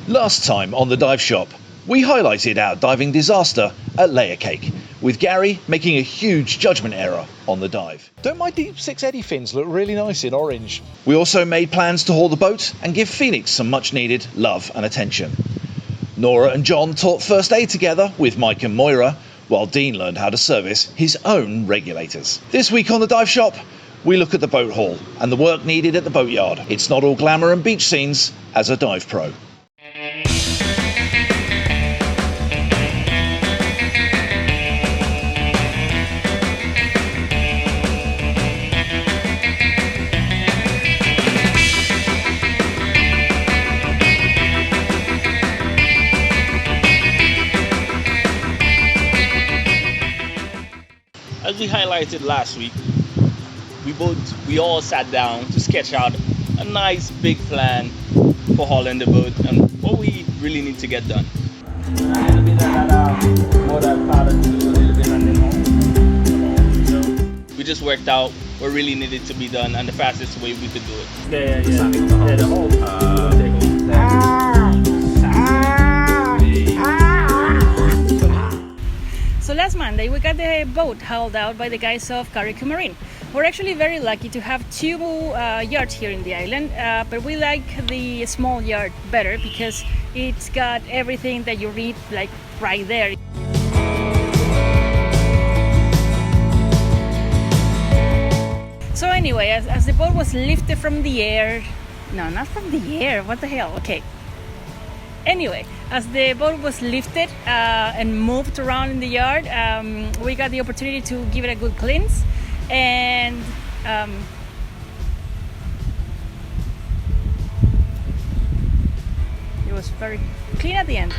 Last time on the Dive Shop, we highlighted our diving disaster at Layer Cake, with Gary making a huge judgment error on the dive. Don't my deep 6 eddy fins look really nice in orange? We also made plans to haul the boat and give Phoenix some much needed love and attention. Nora and John taught first aid together with Mike and Moira, while Dean learned how to service his own regulators. This week on the Dive Shop, we look at the boat haul and the work needed at the boatyard. It's not all glamour and beach scenes as a dive pro. As we highlighted last week, we all sat down to sketch out a nice big plan for hauling the boat and what we really need to get done. A little bit of water powder to do a little bit and then so we just worked out what really needed to be done and the fastest way we could do it. Yeah, the whole So last Monday we got the boat hauled out by the guys of Carriacou Marine. We're actually very lucky to have two yards here in the island, but we like the small yard better because it's got everything that you need like right there. So anyway, as the boat was lifted from the air, no, not from the air, what the hell, okay. Anyway, as the boat was lifted and moved around in the yard, we got the opportunity to give it a good cleanse, and it was very clean at the end.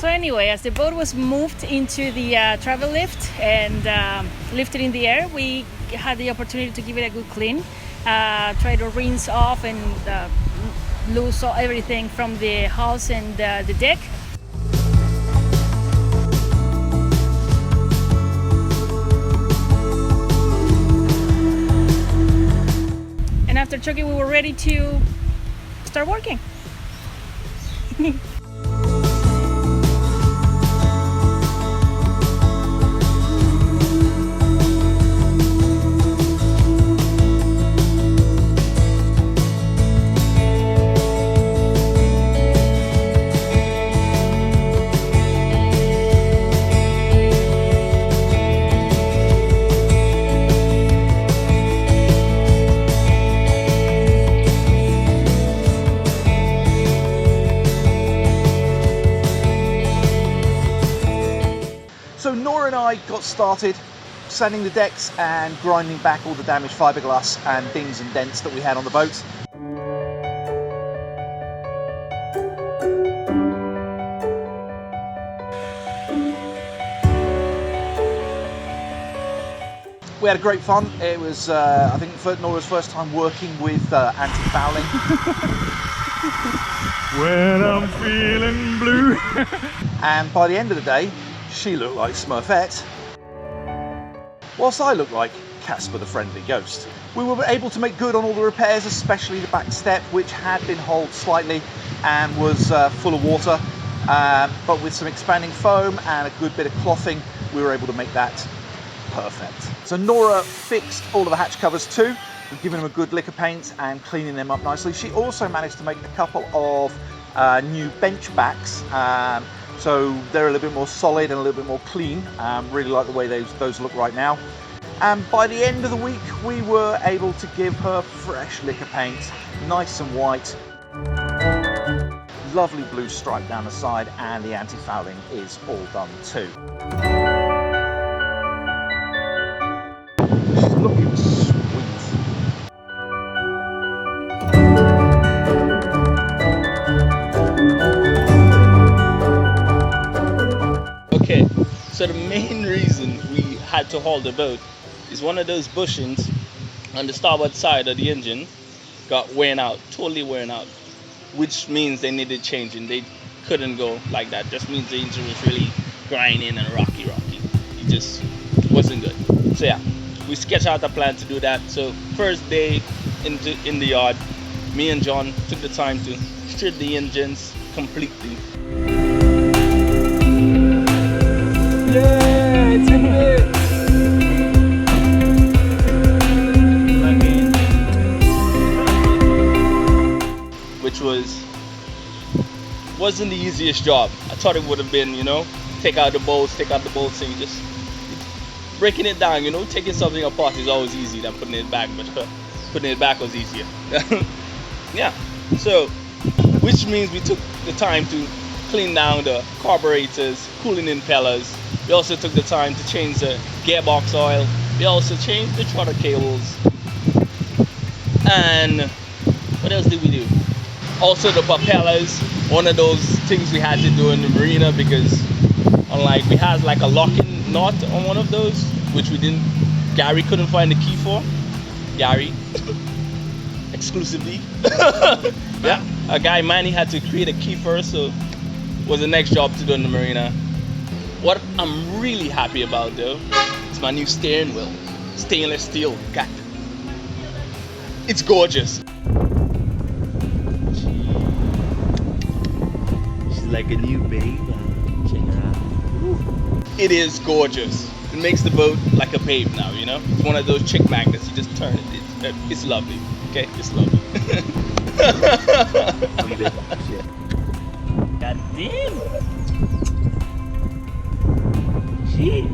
So anyway, as the boat was moved into the travel lift and lifted in the air, we had the opportunity to give it a good clean, try to rinse off and loose everything from the house and the deck. And after checking, we were ready to start working. So Nora and I got started sanding the decks and grinding back all the damaged fiberglass and dings and dents that we had on the boat. We had a great fun. It was, I think, Nora's first time working with anti-fouling. When I'm feeling blue. And by the end of the day, she looked like Smurfette, whilst I looked like Casper the Friendly Ghost. We were able to make good on all the repairs, especially the back step, which had been holed slightly and was full of water, but with some expanding foam and a good bit of clothing, we were able to make that perfect. So Nora fixed all of the hatch covers too, and giving them a good lick of paint and cleaning them up nicely. She also managed to make a couple of new bench backs, so they're a little bit more solid and a little bit more clean. Really like the way those look right now. And by the end of the week, we were able to give her fresh lick of paint, nice and white. Lovely blue stripe down the side, and the anti-fouling is all done too. She's looking sweet. Okay, so the main reason we had to haul the boat is one of those bushings on the starboard side of the engine got worn out, totally worn out, which means they needed changing. They couldn't go like that. Just means the engine was really grinding and rocky. It just wasn't good. So yeah, we sketched out a plan to do that. So first day in the yard, me and John took the time to strip the engines, completely. Yeah, it's in it. Which wasn't the easiest job. I thought it would have been, you know, take out the bolts, and just breaking it down, you know, taking something apart is always easy than putting it back, but putting it back was easier. Yeah, so, which means we took the time to clean down the carburetors, cooling impellers. We also took the time to change the gearbox oil. We also changed the throttle cables. And what else did we do? Also the propellers, one of those things we had to do in the marina, because unlike we had like a locking knot on one of those, which Gary couldn't find the key for. Gary, exclusively. Yeah, a guy Manny had to create a key first, so it was the next job to do in the marina. What I'm really happy about though is my new steering wheel, stainless steel. God, it's gorgeous. Like a new babe. Check her out. It is gorgeous. It makes the boat like a babe now, you know? It's one of those chick magnets, you just turn it. It's lovely. Okay? It's lovely. God damn. Gee.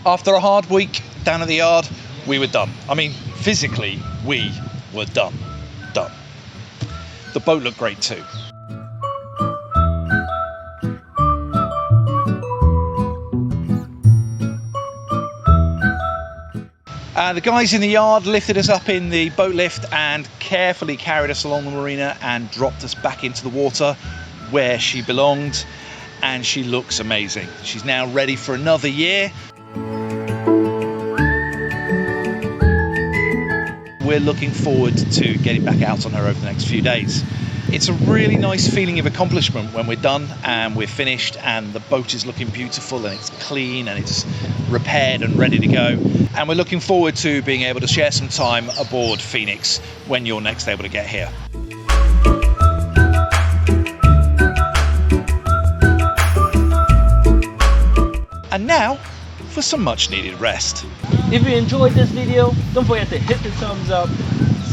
After a hard week down at the yard, we were done. I mean, physically, we were done. Done. The boat looked great too. The guys in the yard lifted us up in the boat lift and carefully carried us along the marina and dropped us back into the water where she belonged, and she looks amazing. She's now ready for another year. We're looking forward to getting back out on her over the next few days. It's a really nice feeling of accomplishment when we're done and we're finished and the boat is looking beautiful and it's clean and it's repaired and ready to go. And we're looking forward to being able to share some time aboard Phoenix when you're next able to get here. And now for some much needed rest. If you enjoyed this video, don't forget to hit the thumbs up,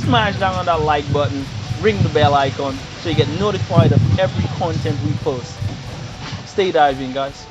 smash down on that like button, ring the bell icon so you get notified of every content we post. Stay diving, guys.